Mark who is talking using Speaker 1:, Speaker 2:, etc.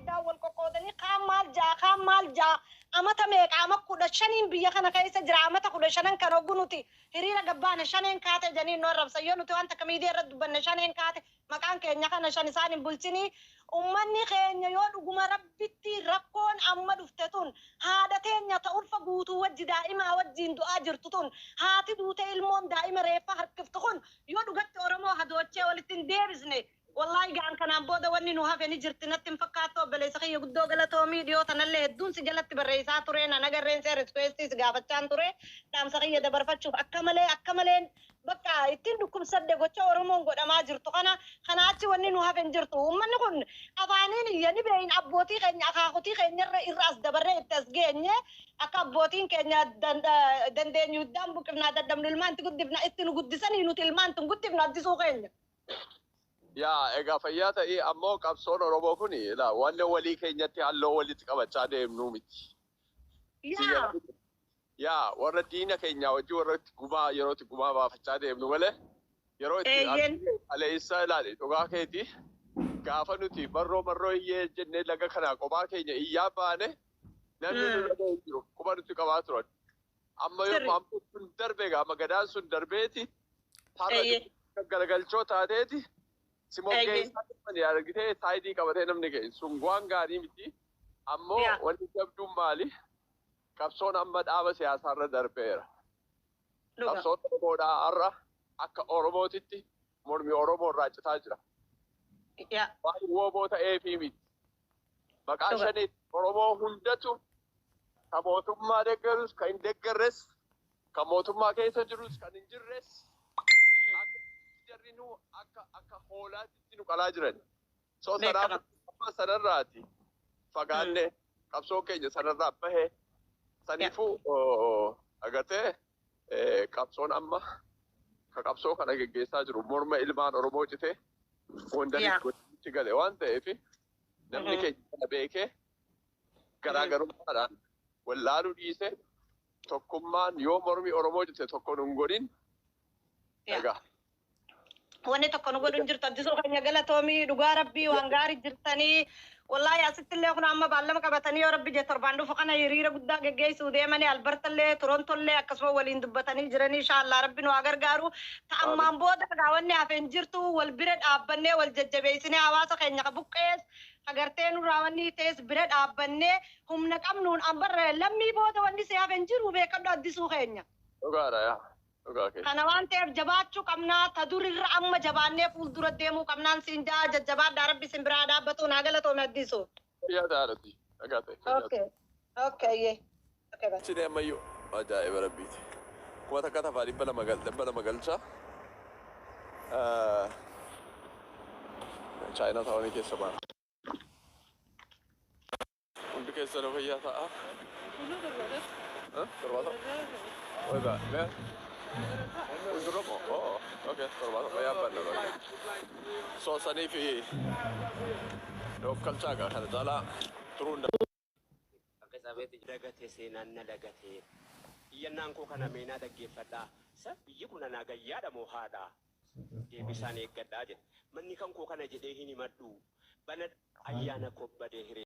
Speaker 1: داول كوكودني كمال جا أما تميك أما كودا شنين بيا كيس جرا أما تكودا شنين كانوا جنوتي هرينا جبانة شنين كاتة جنين نور سيونو تو أنت كميديا رد بنا شنين كاتة مكان كينيا كنا شنين ساني بولتني أمني كينيا يود وجمع ربتي ركون أما دفتتون هذا كينيا تقول فجوتو وجه دائما وجه دو أجر تطون هاتي دوتي المون دائما ريفا هركف تكون يود وقت أورمو هدوتشي ولتين ديرزني والله جان كان بودا وني نوها في نجرت نتم فكاتو بلي سخي قدو غلطو ميديو تنلي هدون سجلت بريسا تورين انا غرين سير سبيستي سغافتان توري تام سخي دبر فتشوف اكملين بقى يتندكم صدقوا تشورمون قد ما جرتو خنا اتي وني نوها في جرتو من نكون افانين يعني بين ابوتي خن اخاختي خن الراس دبر تسجيني akabbotiin keenya dandeen yuddaan buqifnaa daddamnu ilmaan guddifna itti nu guddisanii nuti ilmaan tun guddifna addisuu keenya.
Speaker 2: Yaa egaa fayyaa ta'ee ammoo qabsoon Oromoo kuni wanne walii keenyatti halloo walitti qabachaa deemnu miti. Yaa warra diina keenya wajjin warra gumaa yerootti gumaa baafachaa deemnu malee yeroo itti aleessa ilaale dhugaa keeti gaafa nuti marroo iyyee jennee laga kanaa kophaa keenya iyyaa baane namni nu laga jiru kuma nuti qabaa turan. Amma yoo ammoo sun darbee gaama gadaan sun darbeeti har'a galagalchoo taateeti. Simogee isaanii argitee saayidii qabatee namni ga'e sun waan gaarii miti ammoo wanti jabduun maali qabsoon amma dhaaba siyaasaarra darbeera. Qabsoon Oromoodhaa har'a akka Oromootitti mormii Oromoo irraa citaa jira. Waan wooboo ta'eefii miti. Maqaa shanii Oromoo hundatu kan mootummaa deeggarus kan hin deeggarres kan mootummaa keessa jirus kan hin jirres. Jarrinu akka hoolaatti nu qalaa jiran. So sanarraati fagaanne qabsoo keenya sanarraa bahee saniifuu agartee qabsoon amma ka qabsoo kana geggeessaa jiru morma ilmaan Oromoo citee wandanii itti gale waan ta'eef namni keenya kana beekee garaagarummaadhaan wallaaluu dhiise tokkummaan yoo mormi Oromoo cite tokko nun godhin egaa.
Speaker 1: wanni tokko nu godhun jirtu addisuu keenya galatoomii dhugaa rabbii waan gaarii jirtanii wallahi asittillee kun amma baallama qabatanii yoo rabbi jee torbaan dhufu kana hiriira guddaa geggeessuu deemanii albartallee torontollee akkasuma waliin dubbatanii jiranii inshaallah rabbi nu gargaaru ta'ammaan booda wanni hafeen jirtu wal bira dhaabbannee wal jajjabeessinee hawaasa keenya buqqees agartee nurraa wanni ta'es bira dhaabbannee humna qabnuun ambarra lammii booda wanni si hafeen jiru beekadhu addisuu keenya.
Speaker 2: Dhugaadha yaa.
Speaker 1: Kana waan ta'eef jabaachuu qabnaa tadurirra amma jabaannee fuuldura deemuu qabnaan siin jaa jajjabaadhaa rabbi sin biraa dhaabbatu naa galatoome addisu.
Speaker 2: Yaa taa'aati.
Speaker 1: Okay.
Speaker 2: Sini ammayyuu ajaa'iba rabbiiti. Kuma takka tafaa dhibba lama galcha. Chaayinaa ta'anii keessa baana. Hundi keessa nu fayyaa ta'a. Torbaata. Wayba mee. Ujuramo. Okay. Torbaata fayyaa banna. Soosanii fi dhoofkalchaagaa kana caalaa turuun
Speaker 3: akka sabeetti dagate seenaan na dagate iyyannaan koo kana meenaa dhaggeeffadhaa biyyi kun anaa gayyaadha moo haadha deebisaan eeggadhaa jedhe manni kan koo kana jedhee hin himadhu bana ayyaana kobbadee hiree